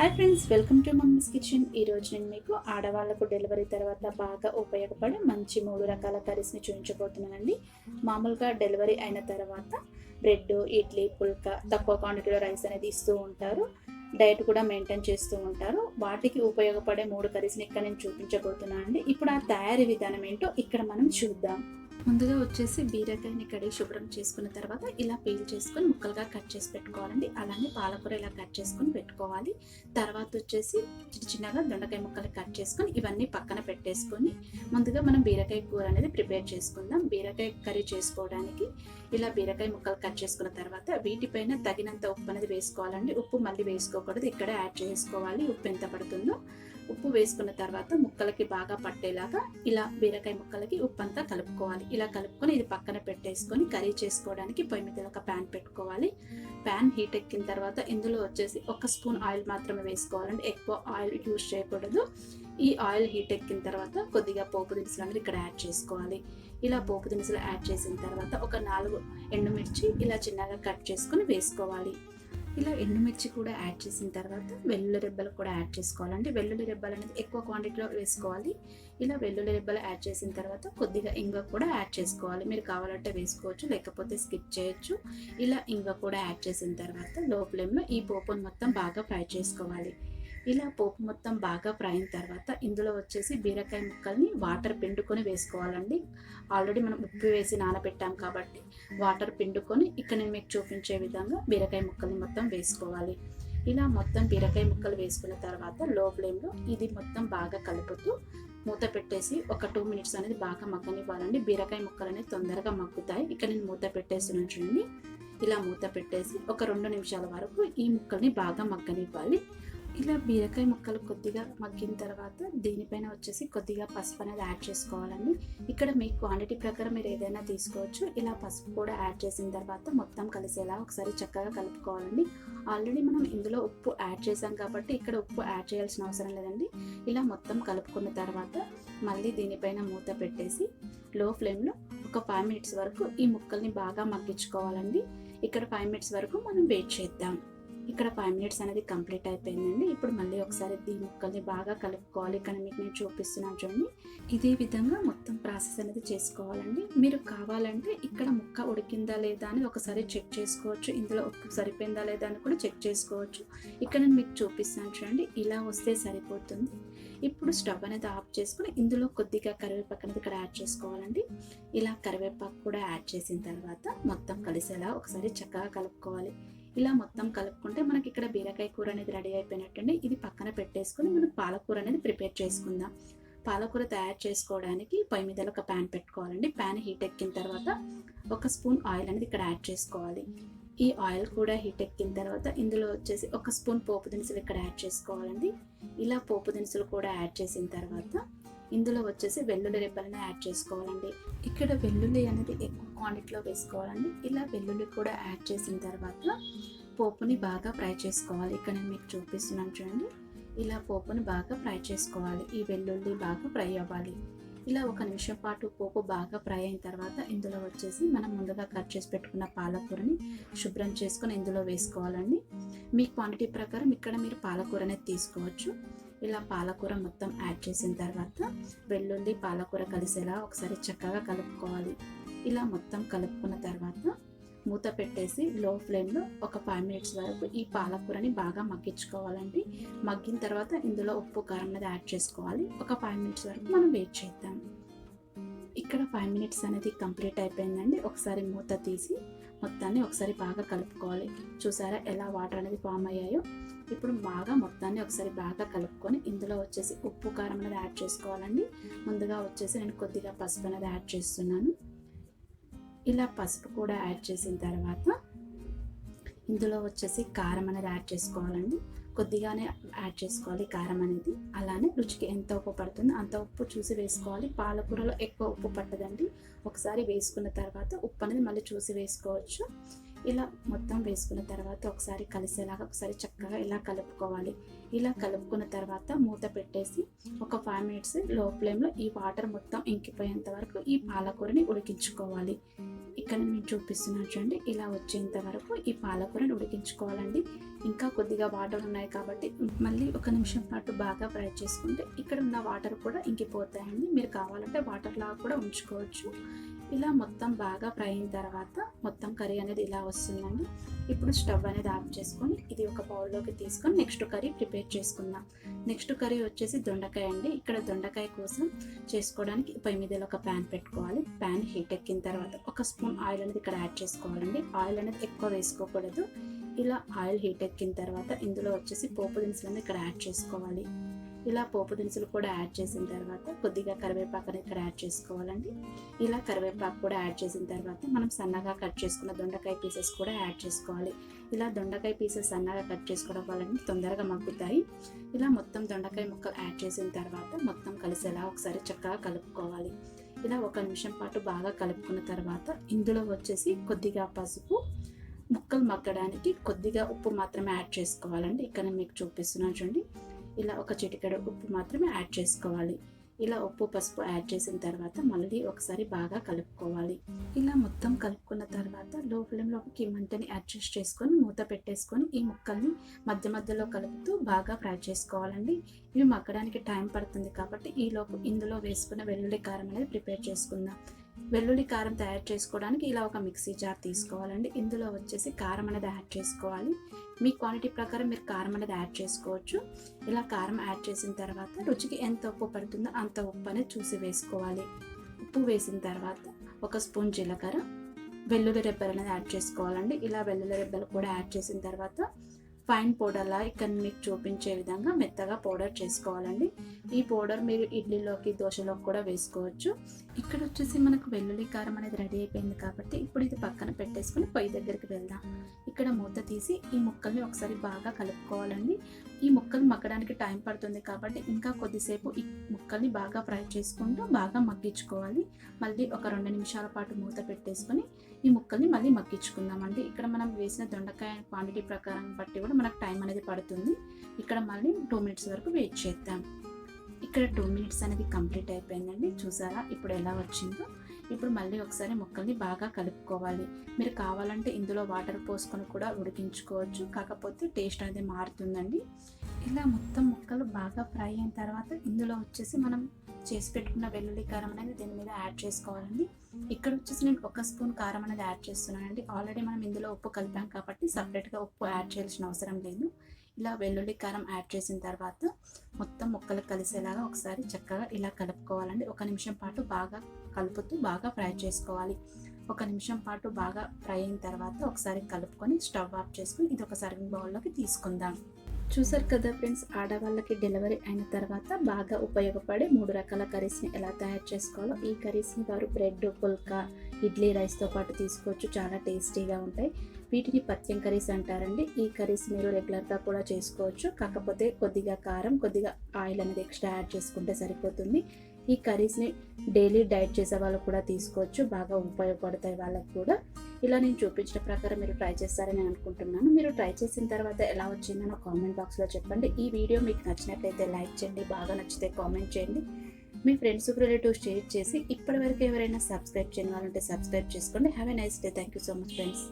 Hi friends, welcome to mummies kitchen. ఈరోజు నేను మీకు ఆడవాళ్ళకు డెలివరీ తర్వాత బాగా ఉపయోగపడే మంచి 3 రకాల కర్రీస్ని చూపించబోతున్నానండి. మామూలుగా డెలివరీ అయిన తర్వాత బ్రెడ్, ఇడ్లీ, పుల్కా తక్కువ క్వాంటిటీలో రైస్ అనేది ఇస్తూ ఉంటారు. డైట్ కూడా మెయింటైన్ చేస్తూ ఉంటారు. వాటికి ఉపయోగపడే 3 కర్రీస్ని ఇక్కడ నేను చూపించబోతున్నాను అండి. ఇప్పుడు ఆ తయారీ విధానం ఏంటో ఇక్కడ మనం చూద్దాం. ముందుగా వచ్చేసి బీరకాయని కడిగి శుభ్రం చేసుకున్న తర్వాత ఇలా పీల్ చేసుకొని ముక్కలుగా కట్ చేసి పెట్టుకోవాలండి. అలానే పాలకూర ఇలా కట్ చేసుకొని పెట్టుకోవాలి. తర్వాత వచ్చేసి చిన్నగా దొండకాయ ముక్కలు కట్ చేసుకొని ఇవన్నీ పక్కన పెట్టేసుకొని ముందుగా మనం బీరకాయ కూర అనేది ప్రిపేర్ చేసుకుందాం. బీరకాయ కర్రీ చేసుకోవడానికి ఇలా బీరకాయ ముక్కలు కట్ చేసుకున్న తర్వాత వీటిపైన తగినంత ఉప్పు అనేది వేసుకోవాలండి. ఉప్పు మళ్ళీ వేసుకోకూడదు, ఇక్కడ యాడ్ చేసుకోవాలి. ఉప్పు ఎంత పడుతుందో ఉప్పు వేసుకున్న తర్వాత ముక్కలకి బాగా పట్టేలాగా ఇలా బీరకాయ ముక్కలకి ఉప్పు అంతా కలుపుకోవాలి. ఇలా కలుపుకొని ఇది పక్కన పెట్టేసుకొని కర్రీ చేసుకోవడానికి పొయ్యి మీద ఒక ప్యాన్ పెట్టుకోవాలి. ప్యాన్ హీట్ ఎక్కిన తర్వాత ఇందులో వచ్చేసి 1 స్పూన్ ఆయిల్ మాత్రమే వేసుకోవాలండి. ఎక్కువ ఆయిల్ యూజ్ చేయకూడదు. ఈ ఆయిల్ హీట్ ఎక్కిన తర్వాత కొద్దిగా పోపు దినుసులు అనేది ఇక్కడ యాడ్ చేసుకోవాలి. ఇలా పోపు దినుసులు యాడ్ చేసిన తర్వాత ఒక 4 ఎండుమిర్చి ఇలా చిన్నగా కట్ చేసుకొని వేసుకోవాలి. ఇలా ఎండుమిర్చి కూడా యాడ్ చేసిన తర్వాత వెల్లుల్లి రెబ్బలు కూడా యాడ్ చేసుకోవాలండి. వెల్లుల్లి రెబ్బలు అనేది ఎక్కువ క్వాంటిటీలో వేసుకోవాలి. ఇలా వెల్లుల్లి రెబ్బలు యాడ్ చేసిన తర్వాత కొద్దిగా ఇంగువ కూడా యాడ్ చేసుకోవాలి. మీరు కావాలంటే వేసుకోవచ్చు, లేకపోతే స్కిప్ చేయొచ్చు. ఇలా ఇంగువ కూడా యాడ్ చేసిన తర్వాత లో ఫ్లేమ్లో ఈ పోపును మొత్తం బాగా ఫ్రై చేసుకోవాలి. ఇలా పోపు మొత్తం బాగా ఫ్రై అయిన తర్వాత ఇందులో వచ్చేసి బీరకాయ ముక్కల్ని వాటర్ పిండుకొని వేసుకోవాలండి. ఆల్రెడీ మనం ఉప్పు వేసి నానబెట్టాం కాబట్టి వాటర్ పిండుకొని ఇక్కడ నేను మీకు చూపించే విధంగా బీరకాయ ముక్కల్ని మొత్తం వేసుకోవాలి. ఇలా మొత్తం బీరకాయ ముక్కలు వేసుకున్న తర్వాత లో ఫ్లేమ్లో ఇది మొత్తం బాగా కలుపుతూ మూత పెట్టేసి ఒక 2 మినిట్స్ అనేది బాగా మగ్గనివ్వాలండి. బీరకాయ ముక్కలు అనేది తొందరగా మగ్గుతాయి. ఇక్కడ నేను మూత పెట్టేస్తున్నాను చూడండి. ఇలా మూత పెట్టేసి ఒక 2 నిమిషాల వరకు ఈ ముక్కల్ని బాగా మగ్గనివ్వాలి. ఇలా బీరకాయ ముక్కలు కొద్దిగా మగ్గిన తర్వాత దీనిపైన వచ్చేసి కొద్దిగా పసుపు అనేది యాడ్ చేసుకోవాలండి. ఇక్కడ మీ క్వాంటిటీ ప్రకారం మీరు ఏదైనా తీసుకోవచ్చు. ఇలా పసుపు కూడా యాడ్ చేసిన తర్వాత మొత్తం కలిసేలా ఒకసారి చక్కగా కలుపుకోవాలండి. ఆల్రెడీ మనం ఇందులో ఉప్పు యాడ్ చేసాం కాబట్టి ఇక్కడ ఉప్పు యాడ్ చేయాల్సిన అవసరం లేదండి. ఇలా మొత్తం కలుపుకున్న తర్వాత మళ్ళీ దీనిపైన మూత పెట్టేసి లో ఫ్లేమ్లో ఒక 5 మినిట్స్ వరకు ఈ ముక్కల్ని బాగా మగ్గించుకోవాలండి. ఇక్కడ 5 మినిట్స్ వరకు మనం వెయిట్ చేద్దాం. ఇక్కడ 5 మినిట్స్ అనేది కంప్లీట్ అయిపోయిందండి. ఇప్పుడు మళ్ళీ ఒకసారి ఈ ముక్కల్ని బాగా కలుపుకోవాలి. ఇక్కడ మీకు నేను చూపిస్తున్నాను చూడండి. ఇదే విధంగా మొత్తం ప్రాసెస్ అనేది చేసుకోవాలండి. మీరు కావాలంటే ఇక్కడ ముక్క ఉడికిందా లేదా అని ఒకసారి చెక్ చేసుకోవచ్చు. ఇందులో ఉప్పు సరిపోయిందా లేదా అని కూడా చెక్ చేసుకోవచ్చు. ఇక్కడ నేను మీకు చూపిస్తాను చూడండి. ఇలా వస్తే సరిపోతుంది. ఇప్పుడు స్టవ్ అనేది ఆఫ్ చేసుకుని ఇందులో కొద్దిగా కరివేపాకు అనేది ఇక్కడ యాడ్ చేసుకోవాలండి. ఇలా కరివేపాకు కూడా యాడ్ చేసిన తర్వాత మొత్తం కలిసేలా ఒకసారి చక్కగా కలుపుకోవాలి. ఇలా మొత్తం కలుపుకుంటే మనకి ఇక్కడ బీరకాయ కూర అనేది రెడీ అయిపోయినట్టండి. ఇది పక్కన పెట్టేసుకొని మనం పాలకూర అనేది ప్రిపేర్ చేసుకుందాం. పాలకూర తయారు చేసుకోవడానికి పొయ్యి మీద ఒక ప్యాన్ పెట్టుకోవాలండి. ప్యాన్ హీట్ ఎక్కిన తర్వాత 1 స్పూన్ ఆయిల్ అనేది ఇక్కడ యాడ్ చేసుకోవాలి. ఈ ఆయిల్ కూడా హీట్ ఎక్కిన తర్వాత ఇందులో వచ్చేసి 1 స్పూన్ పోపు దినుసులు ఇక్కడ యాడ్ చేసుకోవాలండి. ఇలా పోపు దినుసులు కూడా యాడ్ చేసిన తర్వాత ఇందులో వచ్చేసి వెల్లుల్లి రెబ్బలను యాడ్ చేసుకోవాలండి. ఇక్కడ వెల్లుల్లి అనేది ఎక్కువ క్వాంటిటీలో వేసుకోవాలండి. ఇలా వెల్లుల్లి కూడా యాడ్ చేసిన తర్వాత పోపుని బాగా ఫ్రై చేసుకోవాలి. ఇక్కడ నేను మీకు చూపిస్తున్నాను చూడండి. ఇలా పోపుని బాగా ఫ్రై చేసుకోవాలి. ఈ వెల్లుల్లి బాగా ఫ్రై అవ్వాలి. ఇలా 1 నిమిషం పాటు పోపు బాగా ఫ్రై అయిన తర్వాత ఇందులో వచ్చేసి మనం ముందుగా కట్ చేసి పెట్టుకున్న పాలకూరని శుభ్రం చేసుకొని ఇందులో వేసుకోవాలండి. మీ క్వాంటిటీ ప్రకారం ఇక్కడ మీరు పాలకూర అనేది తీసుకోవచ్చు. ఇలా పాలకూర మొత్తం యాడ్ చేసిన తర్వాత వెల్లుల్లి పాలకూర కలిసేలా ఒకసారి చక్కగా కలుపుకోవాలి. ఇలా మొత్తం కలుపుకున్న తర్వాత మూత పెట్టేసి లో ఫ్లేమ్లో ఒక 5 మినిట్స్ వరకు ఈ పాలకూరని బాగా మగ్గించుకోవాలండి. మగ్గిన తర్వాత ఇందులో ఉప్పు కారం అనేది యాడ్ చేసుకోవాలి. ఒక 5 మినిట్స్ వరకు మనం వెయిట్ చేద్దాం. ఇక్కడ 5 మినిట్స్ అనేది కంప్లీట్ అయిపోయిందండి. ఒకసారి మూత తీసి మొత్తాన్ని ఒకసారి బాగా కలుపుకోవాలి. చూసారా ఎలా వాటర్ అనేది ఫామ్ అయ్యాయో. ఇప్పుడు బాగా మొత్తాన్ని ఒకసారి బాగా కలుపుకొని ఇందులో వచ్చేసి ఉప్పు కారం అనేది యాడ్ చేసుకోవాలండి. ముందుగా వచ్చేసి నేను కొద్దిగా పసుపు అనేది యాడ్ చేస్తున్నాను. ఇలా పసుపు కూడా యాడ్ చేసిన తర్వాత ఇందులో వచ్చేసి కారం అనేది యాడ్ చేసుకోవాలండి. కొద్దిగానే యాడ్ చేసుకోవాలి కారం అనేది. అలానే రుచికి ఎంత ఉప్పు పడుతుందో అంత ఉప్పు చూసి వేసుకోవాలి. పాలకూరలో ఎక్కువ ఉప్పు పట్టదండి. ఒకసారి వేసుకున్న తర్వాత ఉప్పు అనేది మళ్ళీ చూసి వేసుకోవచ్చు. ఇలా మొత్తం వేసుకున్న తర్వాత ఒకసారి కలిసేలాగా ఒకసారి చక్కగా ఇలా కలుపుకోవాలి. ఇలా కలుపుకున్న తర్వాత మూత పెట్టేసి ఒక 5 మినిట్స్ లో ఫ్లేమ్లో ఈ వాటర్ మొత్తం ఇంకిపోయేంత వరకు ఈ పాలకూరని ఉడికించుకోవాలి. ఇక్కడ నేను చూపిస్తున్నాను చూడండి. ఇలా వచ్చేంత వరకు ఈ పాలకూరని ఉడికించుకోవాలండి. ఇంకా కొద్దిగా వాటర్ ఉన్నాయి కాబట్టి మళ్ళీ 1 నిమిషం పాటు బాగా ఫ్రై చేసుకుంటే ఇక్కడ ఉన్న వాటర్ కూడా ఇంకిపోతాయండి. మీరు కావాలంటే వాటర్ లాగా కూడా ఉంచుకోవచ్చు. ఇలా మొత్తం బాగా ఫ్రై అయిన తర్వాత మొత్తం కర్రీ అనేది ఇలా వస్తుందండి. ఇప్పుడు స్టవ్ అనేది ఆఫ్ చేసుకొని ఇది ఒక బౌల్లోకి తీసుకొని నెక్స్ట్ కర్రీ ప్రిపేర్ చేసుకుందాం. నెక్స్ట్ కర్రీ వచ్చేసి దొండకాయ అండి. ఇక్కడ దొండకాయ కోసం చేసుకోవడానికి పొయ్యి మీద ఒక ప్యాన్ పెట్టుకోవాలి. ప్యాన్ హీట్ ఎక్కిన తర్వాత 1 స్పూన్ ఆయిల్ అనేది ఇక్కడ యాడ్ చేసుకోవాలండి. ఆయిల్ అనేది ఎక్కువ వేసుకోకూడదు. ఇలా ఆయిల్ హీట్ ఎక్కిన తర్వాత ఇందులో వచ్చేసి పోపు దినుసులను ఇక్కడ యాడ్ చేసుకోవాలి. ఇలా పోపు దినుసులు కూడా యాడ్ చేసిన తర్వాత కొద్దిగా కరివేపాకు అనేది ఇక్కడ యాడ్ చేసుకోవాలండి. ఇలా కరివేపాకు కూడా యాడ్ చేసిన తర్వాత మనం సన్నగా కట్ చేసుకున్న దొండకాయ పీసెస్ కూడా యాడ్ చేసుకోవాలి. ఇలా దొండకాయ పీసెస్ సన్నగా కట్ చేసుకోవడం వల్ల తొందరగా మగ్గుతాయి. ఇలా మొత్తం దొండకాయ ముక్కలు యాడ్ చేసిన తర్వాత మొత్తం కలిసేలా ఒకసారి చక్కగా కలుపుకోవాలి. ఇలా 1 నిమిషం పాటు బాగా కలుపుకున్న తర్వాత ఇందులో వచ్చేసి కొద్దిగా పసుపు, ముక్కలు మగ్గడానికి కొద్దిగా ఉప్పు మాత్రమే యాడ్ చేసుకోవాలండి. ఇక్కడ మీకు చూపిస్తున్నాను చూడండి. ఇలా 1 చిటికెడు ఉప్పు మాత్రమే యాడ్ చేసుకోవాలి. ఇలా ఉప్పు పసుపు యాడ్ చేసిన తర్వాత మళ్ళీ ఒకసారి బాగా కలుపుకోవాలి. ఇలా మొత్తం కలుపుకున్న తర్వాత లో ఫ్లేమ్లోకి మంటని అడ్జస్ట్ చేసుకొని మూత పెట్టేసుకొని ఈ ముక్కల్ని మధ్య మధ్యలో కలుపుతూ బాగా ఫ్రై చేసుకోవాలండి. ఇవి మగ్గడానికి టైం పడుతుంది కాబట్టి ఈలోపు ఇందులో వేసుకున్న వెల్లుల్లి కారం అనేది ప్రిపేర్ చేసుకుందాం. వెల్లుల్లి కారం తయారు చేసుకోవడానికి ఇలా ఒక మిక్సీ జార్ తీసుకోవాలండి. ఇందులో వచ్చేసి కారం అనేది యాడ్ చేసుకోవాలి. మీ క్వాంటిటీ ప్రకారం మీరు కారం అనేది యాడ్ చేసుకోవచ్చు. ఇలా కారం యాడ్ చేసిన తర్వాత రుచికి ఎంత ఉప్పు పడుతుందో అంత ఉప్పు అనేది చూసి వేసుకోవాలి. ఉప్పు వేసిన తర్వాత 1 స్పూన్ జీలకర్ర, వెల్లుల్లి రెబ్బలు అనేది యాడ్ చేసుకోవాలండి. ఇలా వెల్లుల్లి రెబ్బలు కూడా యాడ్ చేసిన తర్వాత ఫైన్ పౌడర్లా ఇక్కడ మీకు చూపించే విధంగా మెత్తగా పౌడర్ చేసుకోవాలండి. ఈ పౌడర్ మీరు ఇడ్లీలోకి దోశలోకి కూడా వేసుకోవచ్చు. ఇక్కడ వచ్చేసి మనకు వెల్లుల్లి కారం అనేది రెడీ అయిపోయింది కాబట్టి ఇప్పుడు ఇది పక్కన పెట్టేసుకుని పొయ్యి దగ్గరికి వెళ్దాం. ఇక్కడ మూత తీసి ఈ ముక్కల్ని ఒకసారి బాగా కలుపుకోవాలండి. ఈ ముక్కలు మగ్గడానికి టైం పడుతుంది కాబట్టి ఇంకా కొద్దిసేపు ఈ ముక్కల్ని బాగా ఫ్రై చేసుకుంటూ బాగా మగ్గించుకోవాలి. మళ్ళీ ఒక 2 నిమిషాల పాటు మూత పెట్టేసుకొని ఈ ముక్కల్ని మళ్ళీ మగ్గించుకుందామండి. ఇక్కడ మనం వేసిన దొండకాయ క్వాంటిటీ ప్రకారం బట్టి కూడా మనకు టైం అనేది పడుతుంది. ఇక్కడ మళ్ళీ 2 మినిట్స్ వరకు వెయిట్ చేద్దాం. ఇక్కడ 2 మినిట్స్ అనేది కంప్లీట్ అయిపోయిందండి. చూసారా ఇప్పుడు ఎలా వచ్చిందో. ఇప్పుడు మళ్ళీ ఒకసారి ముక్కల్ని బాగా కలుపుకోవాలి. మీరు కావాలంటే ఇందులో వాటర్ పోసుకొని కూడా ఉడికించుకోవచ్చు. కాకపోతే టేస్ట్ అనేది మారుతుందండి. ఇలా మొత్తం ముక్కలు బాగా ఫ్రై అయిన తర్వాత ఇందులో వచ్చేసి మనం చేసి పెట్టుకున్న వెల్లుల్లి కారం అనేది దీని మీద యాడ్ చేసుకోవాలండి. ఇక్కడ వచ్చేసి నేను 1 స్పూన్ కారం అనేది యాడ్ చేస్తున్నానండి. ఆల్రెడీ మనం ఇందులో ఉప్పు కలిపాం కాబట్టి సపరేట్గా ఉప్పు యాడ్ చేయాల్సిన అవసరం లేదు. ఇలా వెల్లుల్లి కారం యాడ్ చేసిన తర్వాత మొత్తం ముక్కలు కలిసేలాగా ఒకసారి చక్కగా ఇలా కలుపుకోవాలండి. 1 నిమిషం పాటు బాగా కలుపుతూ బాగా ఫ్రై చేసుకోవాలి. 1 నిమిషం పాటు బాగా ఫ్రై అయిన తర్వాత ఒకసారి కలుపుకొని స్టవ్ ఆఫ్ చేసుకుని ఇది ఒక సర్వింగ్ బౌల్లోకి తీసుకుందాం. చూసారు కదా ఫ్రెండ్స్, ఆడవాళ్ళకి డెలివరీ అయిన తర్వాత బాగా ఉపయోగపడే 3 రకాల కర్రీస్ని ఎలా తయారు చేసుకోవాలో. ఈ కర్రీస్ని వారు బ్రెడ్, పుల్కా, ఇడ్లీ, రైస్తో పాటు తీసుకోవచ్చు. చాలా టేస్టీగా ఉంటాయి. వీటిని పత్యం కర్రీస్ అంటారండి. ఈ కర్రీస్ మీరు రెగ్యులర్గా కూడా చేసుకోవచ్చు. కాకపోతే కొద్దిగా కారం, కొద్దిగా ఆయిల్ అనేది ఎక్స్ట్రా యాడ్ చేసుకుంటే సరిపోతుంది. ఈ కర్రీస్ని డైలీ డైట్ చేసే వాళ్ళు కూడా తీసుకోవచ్చు. బాగా ఉపయోగపడతాయి వాళ్ళకు కూడా. ఇలా నేను చూపించిన ప్రకారం మీరు ట్రై చేస్తారని అనుకుంటున్నాను. మీరు ట్రై చేసిన తర్వాత ఎలా వచ్చిందో నా కామెంట్ బాక్స్లో చెప్పండి. ఈ వీడియో మీకు నచ్చినట్లయితే లైక్ చేయండి. బాగా నచ్చితే కామెంట్ చేయండి. మీ ఫ్రెండ్స్, రిలేటివ్స్ షేర్ చేసి ఇప్పటివరకు ఎవరైనా సబ్స్క్రైబ్ చేయని వాళ్ళంటే సబ్స్క్రైబ్ చేసుకోండి. Have a nice day. Thank you so much friends.